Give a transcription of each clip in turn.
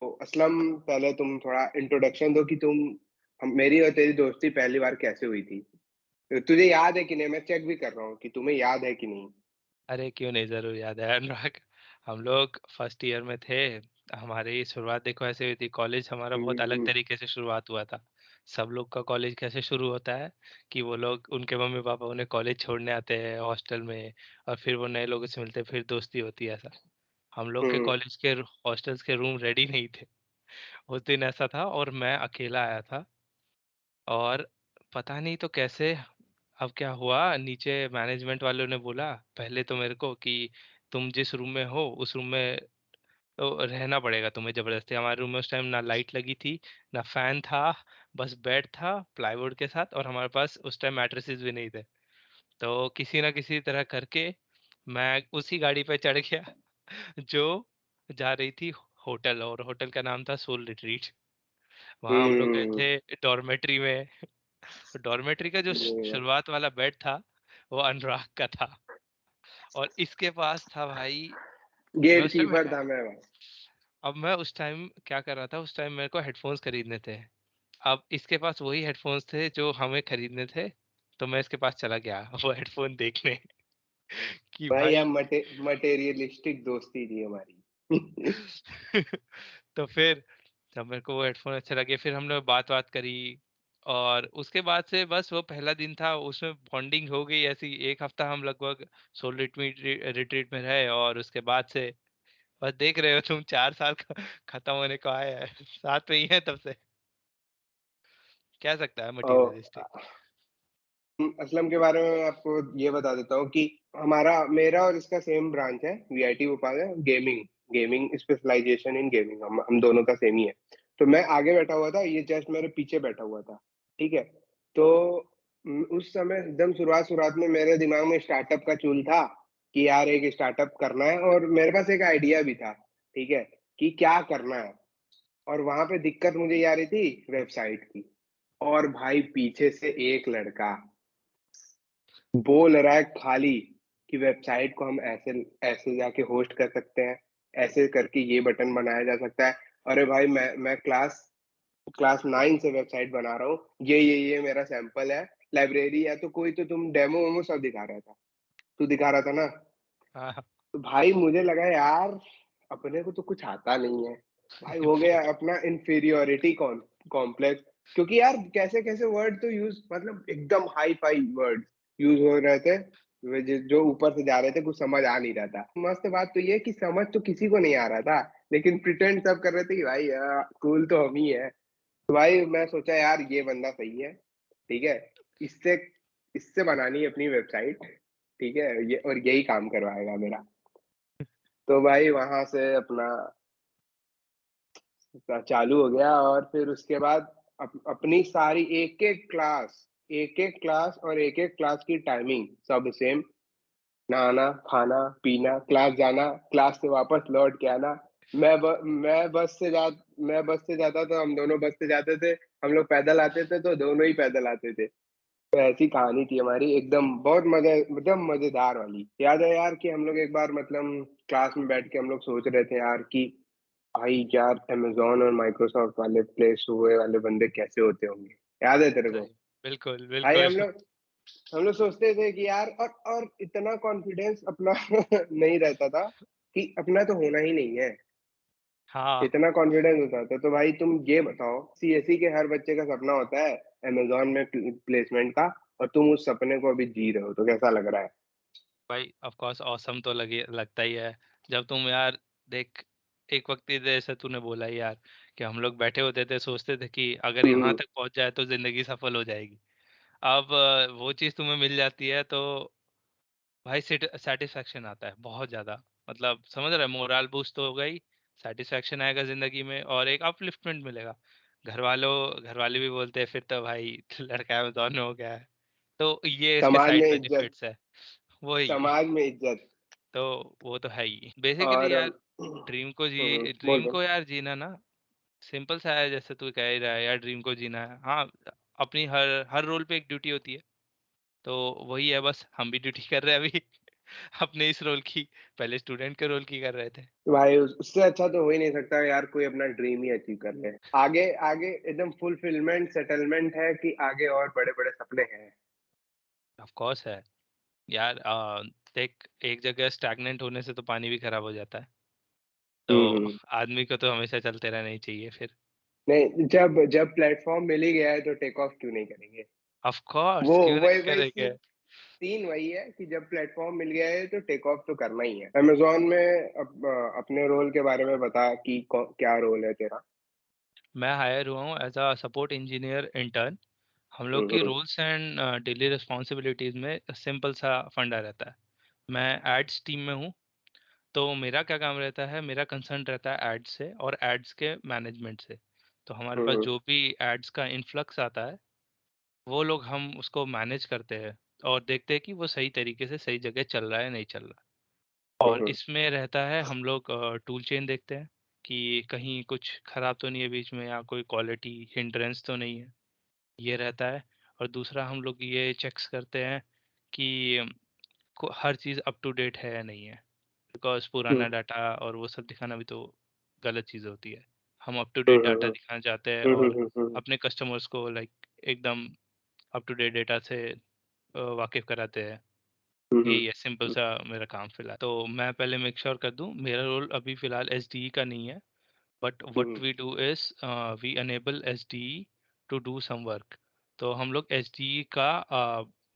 तो असलम, पहले तुम थोड़ा इंट्रोडक्शन दो कि मेरी और तेरी दोस्ती पहली बार कैसे हुई थी। तो तुझे याद है कि नहीं, मैं चेक भी कर रहा हूँ कि तुम्हें याद है कि नहीं। अरे क्यों नहीं, ज़रूर याद है अनुराग। हम लोग फर्स्ट ईयर में थे। हमारी शुरुआत देखो ऐसे हुई थी, कॉलेज हमारा बहुत अलग हम्म। तरीके से शुरुआत हुआ था। सब लोग का कॉलेज कैसे शुरू होता है कि वो लोग, उनके मम्मी पापा उन्हें कॉलेज छोड़ने आते हैं हॉस्टल में, और फिर वो नए लोगों से मिलते हैं, फिर दोस्ती होती है ऐसा। हम लोग के हम्म। कॉलेज के हॉस्टल्स के रूम रेडी नहीं थे। उस दिन ऐसा था और मैं अकेला आया था। और पता नहीं तो कैसे, अब क्या हुआ, नीचे मैनेजमेंट वालों ने बोला पहले तो मेरे को कि तुम जिस रूम में हो उस रूम में तो रहना पड़ेगा तुम्हें ज़बरदस्ती। हमारे रूम में उस टाइम ना लाइट लगी थी, ना फैन था, बस बेड था प्लाईवुड के साथ, और हमारे पास उस टाइम मैट्रेसेस भी नहीं थे। तो किसी ना किसी तरह करके मैं उसी गाड़ी पे चढ़ गया जो जा रही थी होटल, और होटल का नाम था सोल रिट्रीट। वहाँ हम लोग गए हम्म। थे डॉर्मेट्री में। डॉर्मेट्री का जो ये शुरुआत वाला बेड था वो अनुराग का था, और इसके पास था भाई। मैं गेट उस टाइम कीपर था मैं वहाँ। अब मैं उस टाइम क्या कर रहा था, उस टाइम मेरे को हेडफोन्स खरीदने थे। अब इसके पास वही हेडफोन्स थे जो हमें खरीदने थे, तो मैं इसके पास चला गया वो हेडफोन देखने कि भाई भाई हम मटेरियलिस्टिक दोस्ती थी हमारी। तो फिर जब मेरे को वो हेडफोन अच्छे लगे, फिर हमने बात-वात करी, और उसके बाद से बस वो पहला दिन था, उसमें बॉन्डिंग हो गई ऐसी। 1 हफ्ता हम लगभग सोल रिट्रीट में रहे, और उसके बाद से बस देख रहे हो तुम, 4 साल ख खत्म होने को आए हैं, साथ में ही हैं तब से। कह सकता है और मटेरियलिस्टिक। असलम के बारे में मैं आपको ये बता देता हूँ कि हमारा मेरा और इसका सेम ब्रांच है, वीआईटी भोपाल है। Gaming gaming specialization in gaming, हम दोनों का सेम ही है। तो मैं आगे बैठा हुआ था, ये जस्ट मेरे पीछे बैठा हुआ था। ठीक है। तो उस समय एकदम शुरुआत शुरुआत में मेरे दिमाग में स्टार्टअप का चूल था कि यार एक स्टार्टअप करना है, और मेरे पास एक आइडिया भी था। ठीक है, कि क्या करना है। और वहां पे दिक्कत मुझे ये आ रही थी वेबसाइट की। और भाई पीछे से एक लड़का बोल रहा है खाली कि वेबसाइट को हम ऐसे ऐसे जाके होस्ट कर सकते हैं, ऐसे करके ये बटन बनाया जा सकता है। अरे भाई मैं क्लास क्लास 9 से वेबसाइट बना रहा हूँ। ये मेरा सैंपल है, लाइब्रेरी है। तो कोई तो तुम डेमो वेमो सब दिखा रहा था, तू दिखा रहा था ना। हाँ, हाँ। तो भाई मुझे लगा यार अपने को तो कुछ आता नहीं है। भाई हो गया बहुत। अपना इंफीरियोरिटी कॉम्प्लेक्स। क्योंकि यार कैसे कैसे वर्ड तो यूज, मतलब एकदम हाई फाई वर्ड यूज हो रहे थे, जो ऊपर से जा रहे थे, कुछ समझ आ नहीं रहा था। मस्त बात तो ये कि समझ तो किसी को नहीं आ रहा था, लेकिन प्रिटेंड सब कर रहे थे कि भाई कूल तो हम ही है। तो भाई मैं सोचा यार ये बंदा सही है। ठीक है, इससे इससे बनानी है अपनी वेबसाइट। ठीक है, ये और यही काम करवाएगा मेरा। तो भाई वहां से अपना चालू हो गया। और फिर उसके बाद अपनी सारी एक एक क्लास और एक एक क्लास की टाइमिंग सब सेम। नहाना, खाना, पीना, क्लास जाना, क्लास से वापस लौट के आना। मैं बस से जाता था, हम दोनों बस से जाते थे। हम लोग पैदल आते थे तो दोनों ही पैदल आते थे। तो ऐसी कहानी थी हमारी, एकदम बहुत मजे, एकदम मजेदार वाली। याद है यार कि हम लोग एक बार मतलब क्लास में बैठ के हम लोग सोच रहे थे यार कि भाई यार अमेजोन और माइक्रोसॉफ्ट वाले प्लेस हुए वाले बंदे कैसे होते होंगे। याद है तेरे को? सही। बिल्कुल, भाई बिल्कुल। हम लोग सोचते थे कि यार, और इतना कॉन्फिडेंस अपना नहीं रहता था कि अपना तो होना ही नहीं है। हाँ, इतना कॉन्फिडेंस होता था। तो भाई तुम ये बताओ, सीएससी के हर बच्चे का सपना होता है अमेजोन में प्लेसमेंट का, और तुम उस सपने को अभी जी रहे हो, तो कैसा लग रहा है? भाई ऑफ कोर्स ऑसम तो लगे लगता ही है। जब तुम यार देख, एक वक़्त ही जैसे तूने बोला ही यार, कि हम लोग बैठे होते थे, सोचते थे कि अगर यहाँ हम्म। तक पहुँच जाए तो ज़िंदगी सफल हो जाएगी। अब वो चीज़ तुम्हें मिल जाती है तो भाई सैटिस्फैक्शन आता है बहुत ज़्यादा। मतलब समझ रहा है, मोरल बूस्ट तो होगा ही, सैटिस्फैक्शन आएगा ज़िंदगी में, और एक अपलिफ्टमेंट मिलेगा। घरवाले भी बोलते हैं फिर तो भाई लड़का अमेज़न में हो गया है। तो ये इसके समाज साइड में इज्जत, बेनिफिट्स है। वही। समाज में इज्जत। तो वो तो है ही। बेसिकली और यार, ड्रीम बोल। को यार जीना ना सिंपल सा है, जैसे तू कह ही रहा है यार, ड्रीम को जीना है। हाँ, अपनी हर हर रोल पे एक ड्यूटी होती है। तो वही है, बस हम भी ड्यूटी कर रहे हैं अभी। अपने इस रोल की, पहले स्टूडेंट के रोल की कर रहे थे। तो भाई उससे अच्छा तो हो ही नहीं सकता यार, कोई अपना ड्रीम ही अचीव कर ले। आगे आगे एकदम फुलफिलमेंट सेटलमेंट है कि आगे और बड़े बड़े सपने हैं। ऑफ कोर्स है। यार देख, एक जगह स्टैग्नेंट होने से तो पानी भी खराब हो जाता है। तो हम्म। आदमी को तो हमेशा चलते रहना ही चाहिए फिर। नहीं, जब जब प्लेटफॉर्म मिल ही गया है तो टेक ऑफ क्यों नहीं करेंगे। ऑफ कोर्स, वो क्यों वही नहीं वही करेंगे। सीन वही है कि जब प्लेटफॉर्म मिल गया है तो टेक ऑफ तो करना ही है। अमेजोन में अपने रोल के बारे में बता कि क्या रोल है तेरा। मैं हायर हुआ हूँ as a support engineer intern. हम लोग की hmm. Roles and daily responsibilities में सिंपल सा फंडा रहता है। मैं एड्स टीम में हूँ। तो मेरा क्या काम रहता है, मेरा कंसर्न रहता है एड्स से और एड्स के मैनेजमेंट से। तो हमारे पास हम्म। जो भी एड्स का इन्फ्लक्स आता है, वो लोग हम उसको मैनेज करते हैं और देखते हैं कि वो सही तरीके से सही जगह चल रहा है नहीं चल रहा। और हम्म। इसमें रहता है, हम लोग टूल चेन देखते हैं कि कहीं कुछ खराब तो नहीं है बीच में, या कोई क्वालिटी हिंड्रेंस तो नहीं है, ये रहता है। और दूसरा हम लोग ये चेक्स करते हैं कि हर चीज़ अप टू डेट है या नहीं है। बिकॉज पुराना हम्म। डाटा और वो सब दिखाना भी तो गलत चीज़ होती है। हम अप टू डेट डाटा हम्म। दिखाना चाहते हैं हम्म। और हम्म। अपने कस्टमर्स को लाइक एकदम अप टू डेट डेटा से वाकिफ कराते हैं। हम्म। यही है सिंपल सा मेरा काम फिलहाल। तो मैं पहले मेक श्योर कर दूं, मेरा रोल अभी फिलहाल एसडीई का नहीं है। But what hmm. We do is we enable SDE to do some work. तो हम लोग एसडीई का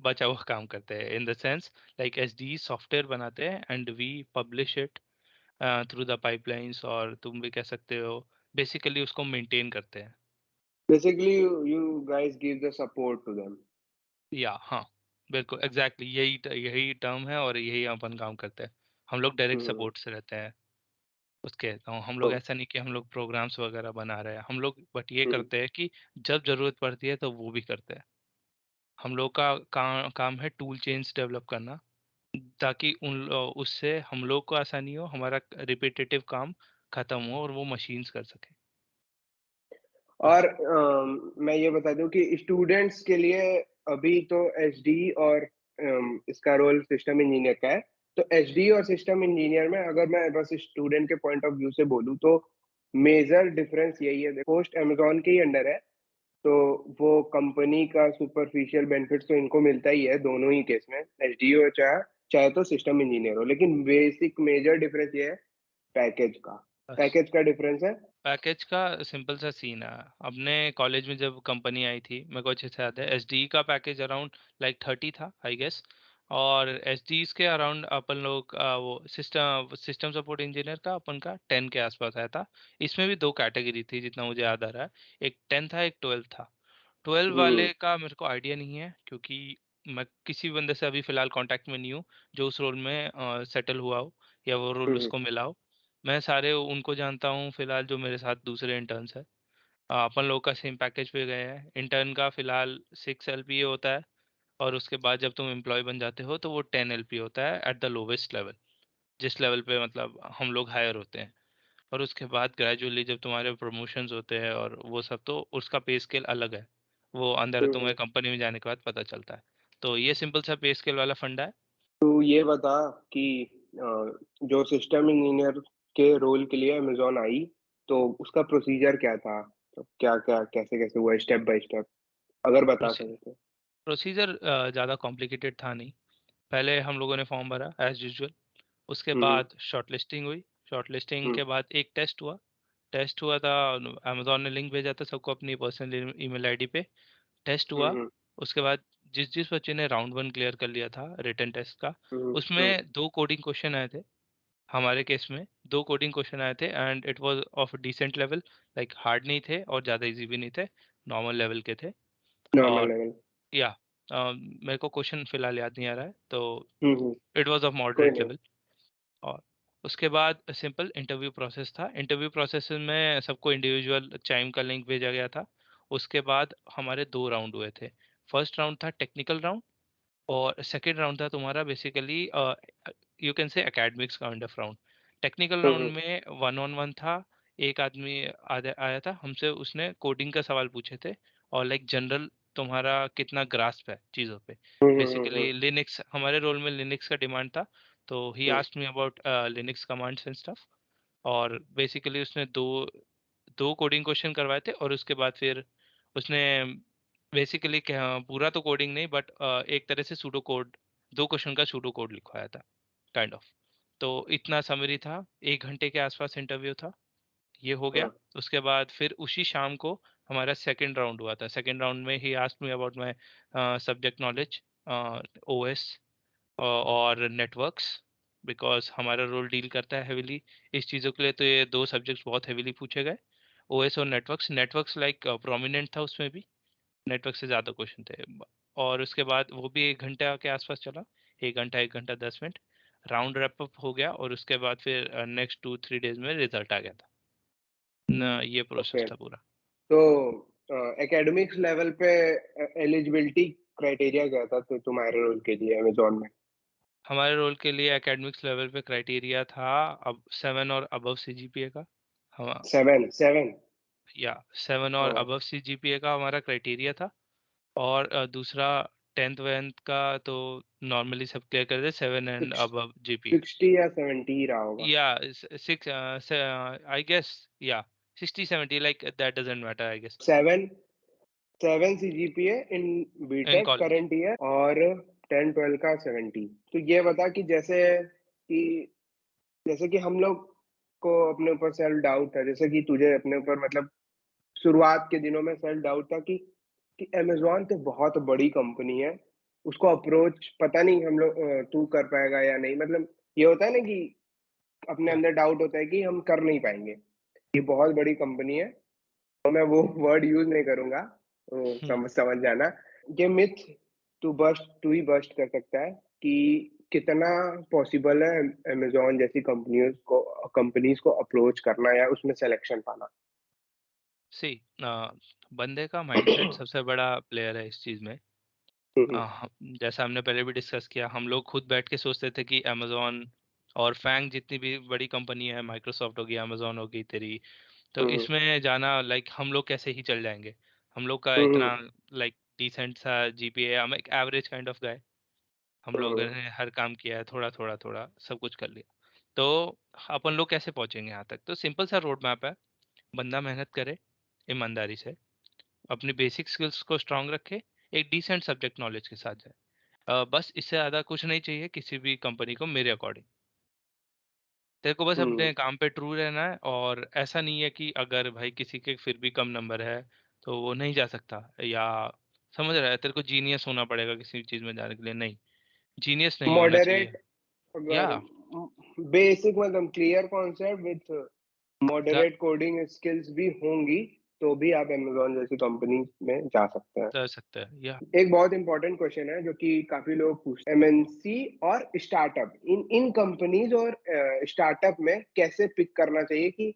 बचा हुआ काम करते हैं, in the sense like SDE software बनाते हैं and we publish it through the pipelines, और तुम भी कह सकते हो बेसिकली उसको मेंटेन करते हैं। Basically you guys give the support to them. Yeah हाँ, बिल्कुल एग्जैक्टली यही टर्म है और यही अपन काम करते हैं। हम लोग डायरेक्ट हम्म। सपोर्ट से रहते हैं उसके। तो हम लोग तो ऐसा नहीं कि हम लोग प्रोग्राम्स वगैरह बना रहे हैं, हम लोग बट ये हम्म। करते हैं कि जब ज़रूरत पड़ती है तो वो भी करते हैं। हम लोग का काम है टूल चेन्स डेवलप करना, ताकि उससे हम लोग को आसानी हो, हमारा रिपीटेटिव काम खत्म हो और वो मशीन्स कर सके बस। और मैं ये बता दूं कि स्टूडेंट्स के लिए अभी तो एचडी और इसका रोल सिस्टम इंजीनियर का है। तो एचडी और सिस्टम इंजीनियर में अगर मैं बस स्टूडेंट के पॉइंट ऑफ व्यू से बोलूं तो मेजर डिफरेंस यही है। पोस्ट अमेजोन के ही अंडर है, तो वो कंपनी का सुपरफिशियल बेनिफिट्स तो इनको मिलता ही है दोनों ही केस में, एचडी हो चाहे चाहे तो सिस्टम इंजीनियर हो। लेकिन बेसिक मेजर डिफरेंस ये है पैकेज का। बस पैकेज का डिफरेंस है। पैकेज का सिंपल सा सीन है। अपने कॉलेज में जब कंपनी आई थी, मेरे को अच्छे से याद है, एसडी का पैकेज अराउंड लाइक 30 था आई गेस। और एसडी के अराउंड अपन लोग वो सिस्टम सपोर्ट इंजीनियर का अपन का 10 के आसपास आया था। इसमें भी दो कैटेगरी थी जितना मुझे याद आ रहा है, एक 10 था एक 12 था। 12 हम्म। वाले का मेरे को आइडिया नहीं है, क्योंकि मैं किसी बंदे से अभी फ़िलहाल कॉन्टैक्ट में नहीं हूँ, जो उस रोल में सेटल हुआ हो या वो रोल हम्म। उसको मिला हो। मैं सारे उनको जानता हूँ फ़िलहाल जो मेरे साथ दूसरे इंटर्न्स हैं। अपन लोग का सेम पैकेज पे गए हैं। इंटर्न का फ़िलहाल 6 एलपीए होता है, और उसके बाद जब तुम एम्प्लॉयी बन जाते हो तो वो 10 एलपीए होता है एट द लोवेस्ट लेवल, जिस लेवल पे मतलब हम लोग हायर होते हैं। और उसके बाद ग्रेजुअली जब तुम्हारे प्रमोशंस होते हैं और वो सब, तो उसका पे स्केल अलग है। वो अंदर हम्म। तुम्हें कंपनी में जाने के बाद पता चलता है। तो ये सिंपल सा पे स्केल वाला फंडा है। तू ये बता कि जो सिस्टम इंजीनियर के रोल के लिए अमेजोन आई, तो उसका प्रोसीजर क्या था। तो क्या क्या कैसे कैसे हुआ स्टेप बाय स्टेप, अगर बता सके तो। प्रोसीजर ज़्यादा कॉम्प्लिकेटेड था नहीं। पहले हम लोगों ने फॉर्म भरा एज यूजुअल। उसके हम्म। बाद शॉर्टलिस्टिंग हुई। शॉर्टलिस्टिंग हम्म। के बाद एक टेस्ट हुआ। टेस्ट हुआ था, अमेजोन ने लिंक भेजा था सबको अपनी पर्सनल ईमेल आईडी पे। टेस्ट हुआ। हम्म। उसके बाद जिस जिस बच्चे ने राउंड वन क्लियर कर लिया था रिटन टेस्ट का, हम्म। हम्म। उसमें दो कोडिंग क्वेश्चन आए थे। हमारे केस में दो कोडिंग क्वेश्चन आए थे and it was of decent level, like hard नहीं थे और ज़्यादा इजी भी नहीं थे, नॉर्मल लेवल के थे। नॉर्मल और लेवल। या मेरे को क्वेश्चन फिलहाल याद नहीं आ रहा है, तो हम्म। इट वाज ऑफ कोई मॉडरेट नहीं। लेवल। और उसके बाद सिंपल इंटरव्यू प्रोसेस था। इंटरव्यू प्रोसेस में सबको इंडिविजुअल चाइम का लिंक भेजा गया था। उसके बाद हमारे दो राउंड हुए थे। फर्स्ट राउंड था टेक्निकल राउंड, और सेकंड राउंड था तुम्हारा basically you can say academics kind of round. Technical hmm. Round में वन ऑन वन था। एक आदमी आया था हमसे, उसने कोडिंग का सवाल पूछे थे और लाइक जनरल तुम्हारा कितना ग्रास्प है चीज़ों पे। हम्म। बेसिकली लिनक्स, हमारे रोल में लिनक्स का डिमांड था, तो ही hmm, asked me about Linux commands and stuff. और बेसिकली उसने दो दो कोडिंग क्वेश्चन करवाए थे, और उसके बाद फिर उसने बेसिकली क्या, पूरा तो कोडिंग नहीं बट एक तरह से सूडो कोड, दो क्वेश्चन का सूडो कोड लिखवाया था, काइंड ऑफ। तो इतना समरी था, 1 घंटे के आसपास इंटरव्यू था, ये हो गया। हाँ, उसके बाद फिर उसी शाम को हमारा सेकंड राउंड हुआ था। सेकंड राउंड में he asked me about my subject knowledge, OS और नेटवर्क्स, बिकॉज हमारा रोल डील करता है हेविली इस चीज़ों के लिए, तो ये दो सब्जेक्ट्स बहुत हेविली पूछे गए, ओएस और नेटवर्क्स। नेटवर्क्स लाइक प्रोमिनेंट था उसमें भी, नेटवर्क से ज़्यादा क्वेश्चन थे। और उसके बाद वो भी 1 घंटे के आसपास चला, 1 घंटा 1 घंटा 10 मिनट, राउंड रैप अप हो गया, और उसके बाद फिर नेक्स्ट 2-3 डेज में रिजल्ट आ गया था न, ये प्रोसेस ओके। था पूरा। तो एकेडमिक्स लेवल पे एलिजिबिलिटी क्राइटेरिया क्या था तो तुम्हारे रोल के लिए अमेजोन में? हमारे रोल के लिए एकेडमिक्स लेवल पे क्राइटेरिया था अब 7 और अबव सीजीपीए का। हम 7 7। या 7 और हाँ, अबव सीजीपीए का हमारा क्राइटेरिया था। और दूसरा 10th वेंथ का तो नॉर्मली सब क्लियर करते 7 एंड सिक्स अबव जीपीए। 60 या 70 रहा होगा। या six, I guess, yeah 60-70, like that doesn't matter I guess. 7 CGPA in in BTech college. Current year, और 10 12 का 70। तो ये बता कि जैसे कि हम लोग को अपने ऊपर सेल्फ डाउट है, जैसे कि तुझे अपने ऊपर मतलब शुरुआत के दिनों में सेल्फ डाउट था कि अमेजोन तो बहुत बड़ी कंपनी है, उसको अप्रोच पता नहीं हम लोग तू कर पाएगा या नहीं, मतलब ये होता है ना कि अपने या अंदर डाउट होता है कि हम कर नहीं पाएंगे, ये बहुत बड़ी कंपनी है। तो मैं वो वर्ड यूज नहीं करूंगा, तो समझ समझ जाना। ये मिथ तू ही बस्ट कर सकता है कि कितना पॉसिबल है अमेजोन जैसी कंपनीज को अप्रोच करना या उसमें सिलेक्शन पाना। सी, बंदे का माइंडसेट सबसे बड़ा प्लेयर है इस चीज़ में। हम्म। जैसा हमने पहले भी डिस्कस किया, हम लोग खुद बैठ के सोचते थे कि अमेजोन और फैंग जितनी भी बड़ी कंपनी है, माइक्रोसॉफ्ट होगी, अमेजोन होगी तेरी, तो हम्म। इसमें जाना लाइक हम लोग कैसे ही चल जाएंगे। हम लोग का हम्म। इतना लाइक डिसेंट सा जीपीए, हम एक एवरेज काइंड ऑफ गाय, हम लोगों हम्म। ने हर काम किया है, थोड़ा थोड़ा थोड़ा सब कुछ कर लिया। तो अपन लोग कैसे पहुंचेंगे यहाँ तक? तो सिंपल सा रोड मैप है, बंदा मेहनत करे ईमानदारी से, अपनी बेसिक स्किल्स को स्ट्रांग रखे, एक डिसेंट सब्जेक्ट नॉलेज के साथ जाए। बस इससे ज़्यादा कुछ नहीं चाहिए किसी भी कंपनी को मेरे अकॉर्डिंग। तेरे को बस हम्म। अपने काम पे ट्रू रहना है, और ऐसा नहीं है कि अगर भाई किसी के फिर भी कम नंबर है तो वो नहीं जा सकता, या समझ रहा है, तेरे को जीनियस होना पड़ेगा किसी चीज़ में जाने के लिए, नहीं, जीनियस नहीं होना चाहिए। मॉडरेट, या अगर बेसिक मतलब क्लियर कॉन्सेप्ट विथ जा मॉडरेट कोडिंग स्किल्स भी होंगी, तो भी आप अमेजोन जैसी कंपनी में जा सकते हैं। जा सकता है, या एक बहुत इंपॉर्टेंट क्वेश्चन है जो कि काफी लोग पूछते हैं, एमएनसी और स्टार्टअप, इन इन कंपनीज और स्टार्टअप में कैसे पिक करना चाहिए, कि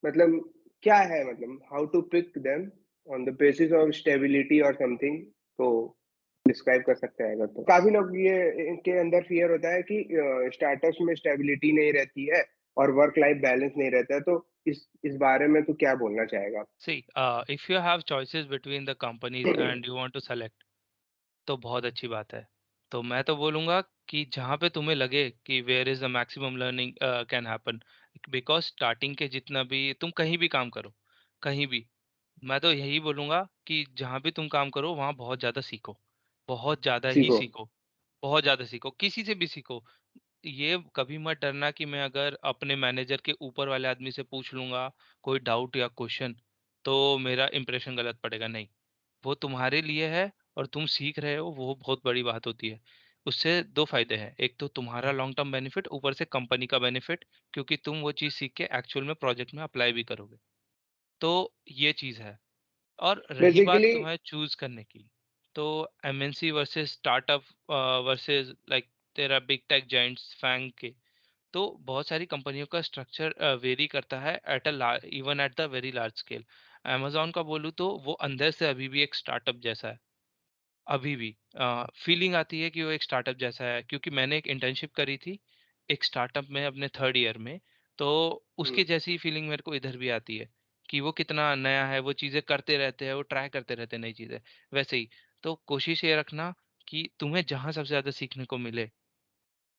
मतलब क्या है, मतलब how to pick them on the basis of stability और समथिंग, तो डिस्क्राइब कर सकते हैं अगर? तो काफी लोग ये इनके अंदर फियर होता है कि स्टार्टअप्स में स्टेबिलिटी नहीं रहती है और वर्क लाइफ बैलेंस नहीं रहता है, तो इस बारे में तू क्या बोलना चाहेगा? See, if you have choices between the companies and you want to select, तो बहुत अच्छी बात है। तो मैं तो बोलूँगा कि जहाँ पे तुम्हें लगे कि where is the maximum learning can happen, because starting के जितना भी तुम कहीं भी काम करो, कहीं भी, मैं तो यही बोलूँगा कि जहाँ भी तुम काम करो वहाँ बहुत ज़्यादा सीखो, बहुत ज़्यादा ही सीखो। सीखो, बहुत ज़्यादा सीखो, किसी से भी सीखो। ये कभी मत डरना कि मैं अगर अपने मैनेजर के ऊपर वाले आदमी से पूछ लूँगा कोई डाउट या क्वेश्चन, तो मेरा इंप्रेशन गलत पड़ेगा, नहीं। वो तुम्हारे लिए है और तुम सीख रहे हो, वो बहुत बड़ी बात होती है। उससे 2 फ़ायदे हैं, एक तो तुम्हारा लॉन्ग टर्म बेनिफिट, ऊपर से कंपनी का बेनिफिट, क्योंकि तुम वो चीज़ सीख के एक्चुअल में प्रोजेक्ट में अप्लाई भी करोगे। तो ये चीज़ है। और रही बात बेसिकली। तुम्हें चूज़ करने की, तो MNC versus startup versus like तेरा बिग टेक जायंट्स फैंग के, तो बहुत सारी कंपनियों का स्ट्रक्चर वेरी करता है at a even at the very large scale. Amazon का बोलूँ तो वो अंदर से अभी भी एक स्टार्टअप जैसा है। अभी भी फीलिंग आती है कि वो एक स्टार्टअप जैसा है, क्योंकि मैंने एक इंटर्नशिप करी थी एक स्टार्टअप में अपने 3rd ईयर में, तो हम्म। उसके जैसी फीलिंग मेरे को इधर भी आती है कि वो कितना नया है, वो चीज़ें करते रहते हैं, वो ट्राई करते रहते हैं नई चीज़ें। वैसे ही तो कोशिश ये रखना कि तुम्हें जहाँ सबसे ज़्यादा सीखने को मिले,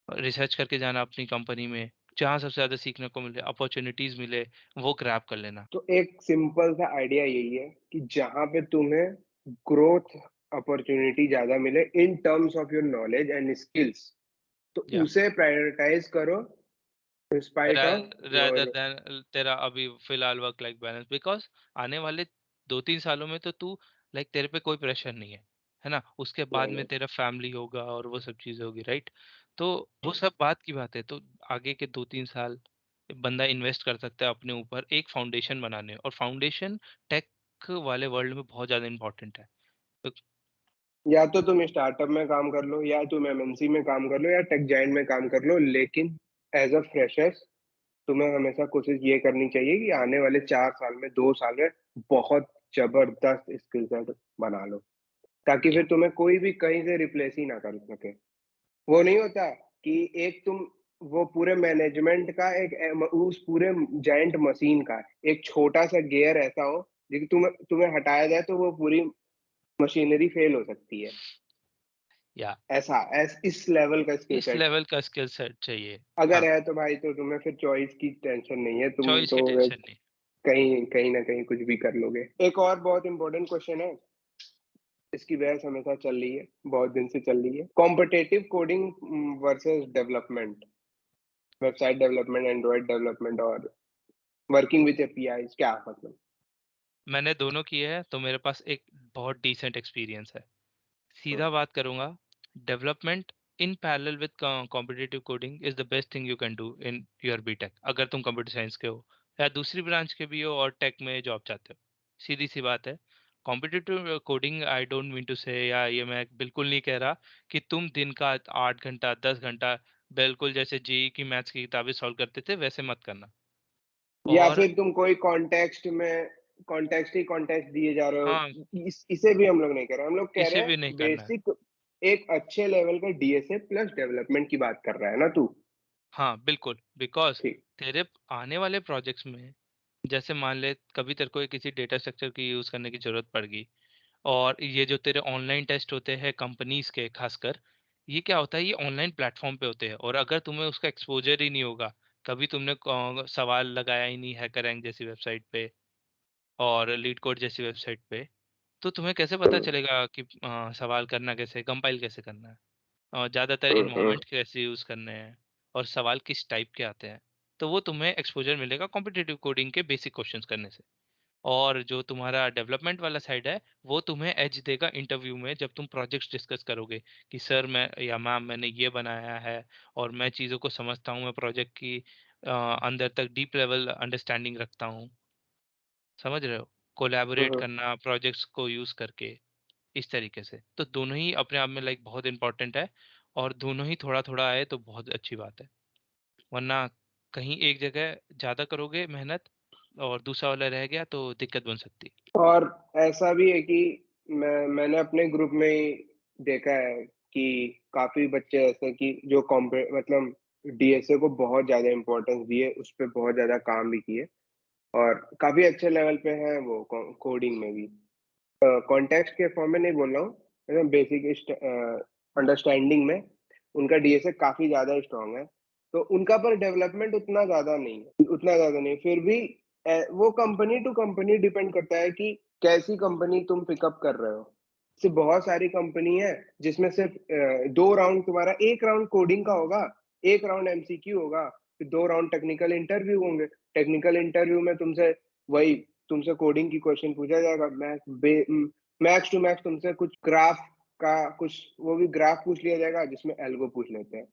रिसर्च करके जाना अपनी कंपनी में, जहाँ सबसे ज़्यादा सीखने को मिले, अपॉर्च्युनिटीज़ मिले, वो ग्रैब कर लेना। तो एक सिंपल सा आइडिया यही है कि जहाँ पे तुम्हें ग्रोथ अपॉर्चुनिटी ज़्यादा मिले in terms of your knowledge and skills, तो या उसे प्रायोरिटाइज़ करो in spite of rather your. Then तेरा अभी फिलहाल वर्क लाइफ बैलेंस, बिकॉज़ आने वाले 2-3 सालों में तो तू लाइक तेरे पे कोई प्रेशर नहीं है ना? उसके बाद नहीं, में नहीं। तेरा फैमिली होगा और वो सब चीज़ें होगी, राइट? तो वो सब बात की बात है, तो आगे के 2-3 साल बंदा इन्वेस्ट कर सकता है अपने ऊपर एक फाउंडेशन बनाने, और फाउंडेशन टेक वाले वर्ल्ड में बहुत ज़्यादा इम्पोर्टेंट है। तो या तो तुम स्टार्टअप में काम कर लो, या तुम एमएनसी में काम कर लो, या टेक जायंट में काम कर लो, लेकिन एज़ अ फ्रेशर्स तुम्हें हमेशा कोशिश ये करनी चाहिए कि आने वाले 4 साल में, 2 साल में बहुत ज़बरदस्त स्किल सेट बना लो, ताकि या फिर तुम्हें कोई भी कहीं से रिप्लेस ही ना कर सके। वो नहीं होता कि एक तुम वो पूरे मैनेजमेंट का उस पूरे जायंट मशीन का एक छोटा-सा गियर ऐसा हो, जो कि तुम्हें तुम्हें हटाया जाए तो वो पूरी मशीनरी फेल हो सकती है। या इस लेवल का स्किल इस सेट लेवल का स्किल सेट चाहिए। अगर हाँ, है तो भाई, तो तुम्हें फिर चॉइस की टेंशन नहीं है, तुम चॉइस तो की टेंशन नहीं। कहीं कहीं ना कहीं कुछ भी कर लोगे। एक और बहुत इंपॉर्टेंट क्वेश्चन है, इसकी बहस हमेशा चल रही है, बहुत दिन से चल रही है, competitive coding versus development, website development, Android development और वर्किंग विथ एपीआईज, क्या मतलब? मैंने दोनों किए हैं, तो मेरे पास एक बहुत डिसेंट एक्सपीरियंस है। हम्म, सीधा बात करूँगा, development in parallel with competitive coding is the best thing you can do in your BTech, अगर तुम कंप्यूटर साइंस के हो या दूसरी ब्रांच के भी हो और टेक में जॉब चाहते हो। सीधी-सी बात है। Competitive coding I don't mean to say, या ये मैं बिल्कुल नहीं कह रहा कि तुम दिन का 8 घंटा, 10 घंटा बिल्कुल जैसे जेईई की मैथ्स की किताबें सॉल्व करते थे, वैसे मत करना। या और फिर तुम कोई कॉन्टेक्स्ट दिए जा रहे हाँ, हो, इसे भी हम लोग नहीं कह रहे, हम लोग कह रहे इसे भी नहीं हैं करना है। बेसिक एक अच्छे लेवल का डीएसए प्लस डेवलपमेंट की बात कर रहा है ना तू? हाँ, बिल्कुल, बिकॉज़ ठीक। तेरे आने वाले प्रोजेक्ट्स में, जैसे मान ले कभी तेरे को किसी डेटा स्ट्रक्चर की यूज़ करने की ज़रूरत पड़ गई, और ये जो तेरे ऑनलाइन टेस्ट होते हैं कंपनीज़ के खासकर, ये क्या होता है, ये ऑनलाइन प्लेटफ़ॉर्म पे होते हैं, और अगर तुम्हें उसका एक्सपोज़र ही नहीं होगा, कभी तुमने सवाल लगाया ही नहीं हैकररैंक जैसी वेबसाइट पे और लीड कोड जैसी वेबसाइट पे, तो तुम्हें कैसे पता हम्म, चलेगा कि सवाल करना कैसे है, कंपाइल कैसे करना है? ज़्यादातर हम्म। इन्वायरमेंट कैसे यूज़ करने हैं और सवाल किस टाइप के आते हैं। तो वो तुम्हें एक्सपोज़र मिलेगा कॉम्पिटिटिव कोडिंग के बेसिक क्वेश्चंस करने से। और जो तुम्हारा डेवलपमेंट वाला साइड है, वो तुम्हें एज देगा इंटरव्यू में, जब तुम प्रोजेक्ट्स डिस्कस करोगे कि सर मैं या मैम मैंने ये बनाया है और मैं चीज़ों को समझता हूँ, मैं प्रोजेक्ट की अंदर तक डीप लेवल अंडरस्टैंडिंग रखता हूँ। समझ रहे हो? कोलैबोरेट हम्म। करना प्रोजेक्ट्स को यूज़ करके। इस तरीके से। तो दोनों ही अपने आप में लाइक बहुत इम्पोर्टेंट है, और दोनों ही थोड़ा-थोड़ा आए तो बहुत अच्छी बात है। वरना कहीं एक जगह ज़्यादा करोगे मेहनत और दूसरा वाला रह गया तो दिक्कत बन सकती है। और ऐसा भी है कि मैंने अपने ग्रुप में ही देखा है कि काफी बच्चे ऐसे कि जो कॉम्पे मतलब डीएसए को बहुत ज्यादा इम्पोर्टेंस दिए, उस पर बहुत ज्यादा काम भी किए, और काफी अच्छे लेवल पे हैं वो कोडिंग में भी। कॉन्टेक्स्ट के फॉर्म में नहीं बोल रहा हूँ, मतलब बेसिक अंडरस्टैंडिंग में उनका डीएसए काफी ज्यादा स्ट्रांग है। तो उनका पर डेवलपमेंट उतना ज्यादा नहीं, फिर भी वो कंपनी टू कंपनी डिपेंड करता है कि कैसी कंपनी तुम पिकअप कर रहे हो। सिर्फ बहुत सारी कंपनी है जिसमें सिर्फ 2 राउंड, तुम्हारा 1 राउंड कोडिंग का होगा, 1 राउंड एमसीक्यू होगा, फिर 2 राउंड टेक्निकल इंटरव्यू होंगे। टेक्निकल इंटरव्यू में वही तुमसे कोडिंग की क्वेश्चन पूछा जाएगा, मैक्स टू मैक्स तुमसे कुछ ग्राफ का कुछ वो भी ग्राफ पूछ लिया जाएगा, जिसमें एल्गो पूछ लेते हैं।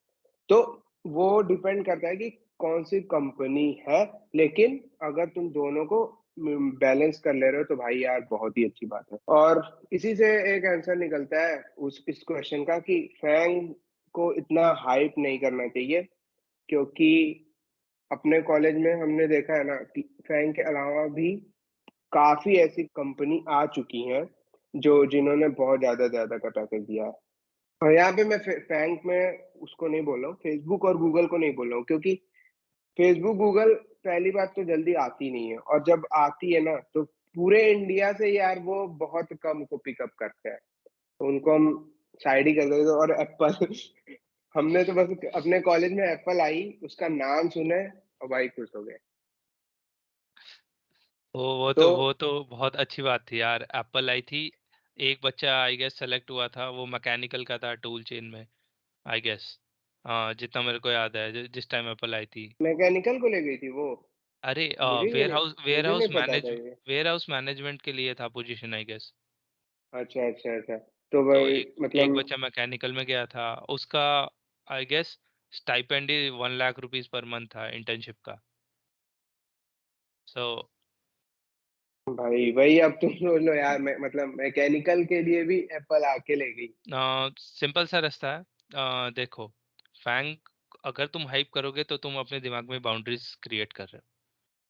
तो वो डिपेंड करता है कि कौन सी कंपनी है, लेकिन अगर तुम दोनों को बैलेंस कर ले रहे हो तो भाई यार बहुत ही अच्छी बात है। और इसी से एक आंसर निकलता है उस इस क्वेश्चन का कि फैंग को इतना हाइप नहीं करना चाहिए, क्योंकि अपने कॉलेज में हमने देखा है ना कि फैंग के अलावा भी काफी ऐसी कंपनी आ चुकी हैं जो जिन्होंने बहुत ज्यादा ज्यादा का पैकेज दिया है। और यहाँ पे मैं फैंक में उसको नहीं बोल रहा हूँ, फेसबुक और गूगल को नहीं बोल रहा हूँ, क्योंकि फेसबुक गूगल पहली बात तो जल्दी आती नहीं है, और जब आती है ना तो पूरे इंडिया से यार वो बहुत कम को पिकअप करते हैं। तो उनको हम साइड ही कर देते थे। और एप्पल हमने तो बस अपने कॉलेज में एप्पल आई, उसका नाम सुने और भाई खुश हो गए। तो वो तो बहुत अच्छी बात थी यार, एप्पल आई थी। एक बच्चा आई गेस सेलेक्ट हुआ था, वो मैकेनिकल का था टूल चेन में, आई गेस। हाँ, जितना मेरे को याद है, जिस टाइम एप्पल आई थी। मैकेनिकल को ले गई थी वो? अरे मुझे ये नहीं मुझे नहीं पता था ये। वेयर हाउस मैनेजमेंट के लिए था पोजीशन, आई गेस। अच्छा अच्छा अच्छा। तो तो भाई एक मतलब बच्चा मैकेनिकल में गया था, उसका आई गेस स्टाइपेंड ही 1 लाख रुपीज पर मंथ था इंटर्नशिप का। सो भाई वही, अब तुम बोलो यार, मतलब मैकेनिकल के लिए भी एप्पल आके ले गई। सिंपल सा रास्ता है। देखो, फैंग अगर तुम हाइप करोगे तो तुम अपने दिमाग में बाउंड्रीज क्रिएट कर रहे हो।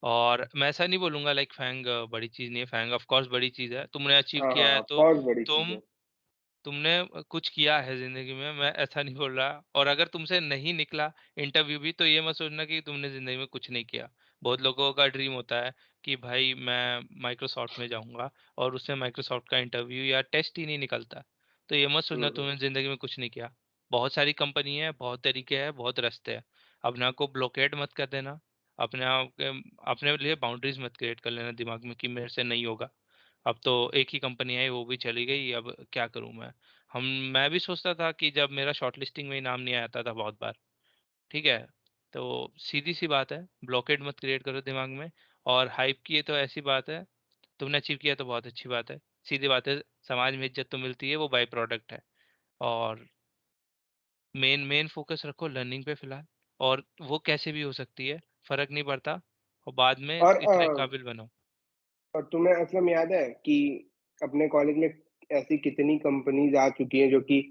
और मैं ऐसा नहीं बोलूंगा लाइक फैंग बड़ी चीज नहीं है, फैंग ऑफ कोर्स बड़ी चीज है, तुमने अचीव हाँ किया हाँ, है ऑफ तो कोर्स बड़ी चीज तुम है। तुमने कुछ किया है जिंदगी में, मैं ऐसा नहीं बोल रहा। और अगर तुमसे नहीं निकला इंटरव्यू भी, तो ये मत सोचना कि तुमने जिंदगी में कुछ नहीं किया। बहुत लोगों का ड्रीम होता है कि भाई मैं माइक्रोसॉफ्ट में जाऊंगा, और उससे माइक्रोसॉफ्ट का इंटरव्यू या टेस्ट ही नहीं निकलता। तो ये मत सोचना हम्म। तुमने जिंदगी में कुछ नहीं किया। बहुत सारी कंपनी है, बहुत तरीके हैं, बहुत रास्ते हैं। अपने आप को ब्लॉकेट मत कर देना। अपने आप अपने लिए बाउंड्रीज मत क्रिएट कर लेना दिमाग में कि मेरे से नहीं होगा। अब तो एक ही कंपनी आई, वो भी चली गई, अब क्या करूं मैं। हम मैं भी सोचता था कि जब मेरा शॉर्टलिस्टिंग में ही नाम नहीं आता था बहुत बार, ठीक है। तो सीधी सी बात है, ब्लॉकेट मत क्रिएट करो दिमाग में। और हाइप की है तो ऐसी बात है, तुमने अचीव किया तो बहुत अच्छी बात है। सीधी बात है, समाज में इज्जत तो मिलती है, वो बाई प्रोडक्ट है। और मेन मेन फोकस रखो लर्निंग पे फिलहाल। और वो कैसे भी हो सकती है, फर्क नहीं पड़ता। और बाद में और इतने काबिल बनो। और तुम्हें मतलब याद है कि अपने कॉलेज में ऐसी कितनी कंपनीज आ चुकी हैं जो कि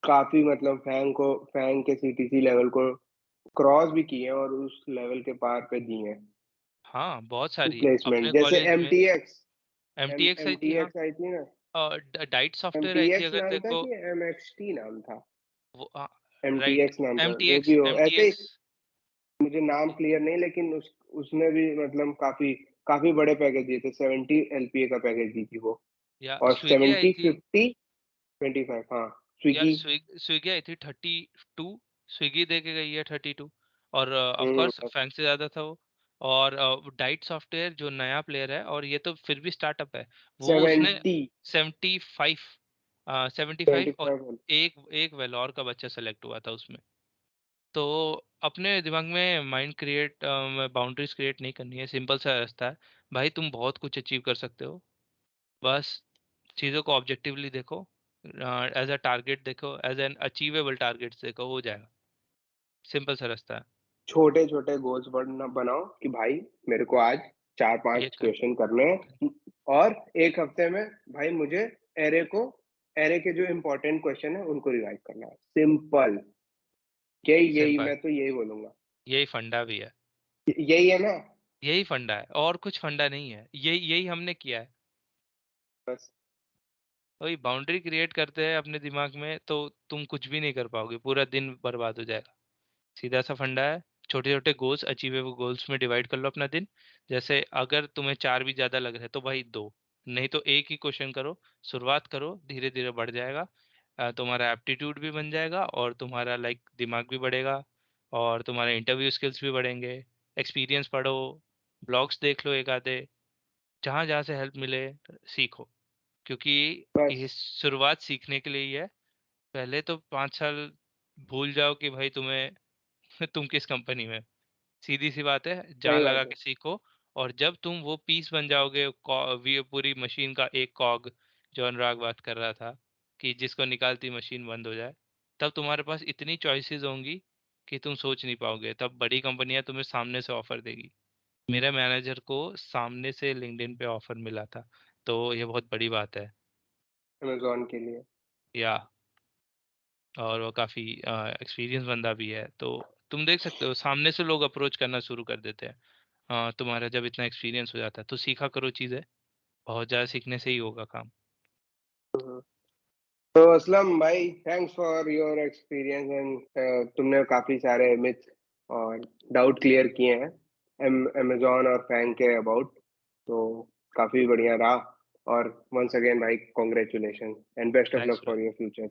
काफी मतलब फैंग के सीटीसी लेवल को क्रॉस भी किए हैं और उस लेवल के पार पे दिए हैं हाँ, बहुत सारी अपने प्लेसमेंट, जैसे कॉलेज एम में। T x. एम एमटीएक्स एम आई थी, टी हाँ। एक्स आई थी ना? Diet M software T I थी, एक्स अगर नाम था देखो। कि एम एक्स टी नाम था? वो एम टी राइट। एक्स नाम था, जो भी एमटीएक्स हो ऐसे ही। एमटीएक्स मुझे नाम क्लियर नहीं, लेकिन उसने भी मतलब काफी काफी बड़े पैकेज दिए थे। 70 LPA का पैकेज दी थी वो। या और स्विगी आई 70, थी। 50, 25, हाँ। यार स्विगी। स्विगी आई थी 32। स्विगी दे के गई है 32। और ऑफ हम्म। कोर्स फैंक से ज्यादा था वो। और डाइट सॉफ्टवेयर जो नया प्लेयर है, और ये तो फिर भी स्टार्टअप है, वो उसने 70, 75 75। ट्वेंटी और फाइव एक एक वेलोर का बच्चा सेलेक्ट हुआ था उसमें। तो अपने दिमाग में माइंड क्रिएट बाउंड्रीज क्रिएट नहीं करनी है, सिंपल सा रास्ता है। भाई तुम बहुत कुछ अचीव कर सकते हो, बस चीज़ों को ऑब्जेक्टिवली देखो। एज अ टारगेट देखो, एज एन अचीवेबल टारगेट देखो, हो जाएगा। सिंपल सा रास्ता है। छोटे छोटे गोल्स बनाओ कि भाई मेरे को आज चार ये पांच कर क्वेश्चन करने हैं, और एक हफ्ते में भाई मुझे एरे को एरे के जो इंपॉर्टेंट क्वेश्चन है उनको रिवाइज करना है। सिंपल। यही यही सिंपल। मैं तो यही बोलूंगा। यही फंडा भी है। यही है ना? यही फंडा है, और कुछ फंडा नहीं है, यही यही हमने किया है। बस। वही बाउंड्री क्रिएट करते हैं अपने दिमाग में, तो तुम कुछ भी नहीं कर पाओगे, पूरा दिन बर्बाद हो जाएगा। सीधा सा फंडा है। छोटे छोटे गोल्स, अचीवेबल गोल्स में डिवाइड कर लो अपना दिन। जैसे अगर तुम्हें चार भी ज्यादा लग रहे हैं तो भाई दो, नहीं तो एक ही क्वेश्चन करो। शुरुआत करो, धीरे धीरे बढ़ जाएगा। तुम्हारा एप्टीट्यूड भी बन जाएगा, और तुम्हारा लाइक दिमाग भी बढ़ेगा। और तुम्हारे इंटरव्यू स्किल्स भी बढ़ेंगे। एक्सपीरियंस पढ़ो, ब्लॉग्स देख लो एक आधे, जहाँ जहाँ से हेल्प मिले सीखो। क्योंकि ये बस शुरुआत सीखने के लिए ही है। पहले तो 5 साल भूल जाओ कि भाई तुम्हें तुम किस कंपनी में। सीधी सी बात है, जान सही लगा बात है। के सीखो। और जब तुम वो पीस बन जाओगे, पूरी मशीन का एक कॉग, जो अनुराग बात कर रहा था, कि जिसको निकालती मशीन बंद हो जाए, तब तुम्हारे पास इतनी चॉइसेस होंगी कि तुम सोच नहीं पाओगे। तब बड़ी कंपनियां तुम्हें सामने से ऑफर देगी। मेरे मैनेजर को सामने से लिंक्डइन पे ऑफर मिला था, तो ये बहुत बड़ी बात है। अमेजोन के लिए। या और वो काफ़ी एक्सपीरियंस बंदा भी है, तो तुम देख सकते हो सामने से लोग अप्रोच करना शुरू कर देते हैं। तुम्हारा जब इतना एक्सपीरियंस हो जाता है तो सीखा करो चीज़ें। बहुत ज़्यादा सीखने से ही होगा काम। हम्म। तो असलम भाई, thanks for your experience and तुमने काफी सारे मिथ और डाउट क्लियर किए हैं अमेजोन और फैंग के अबाउट। तो काफी बढ़िया रहा। और वंस अगेन भाई congratulation and best of thanks luck bro. For your future.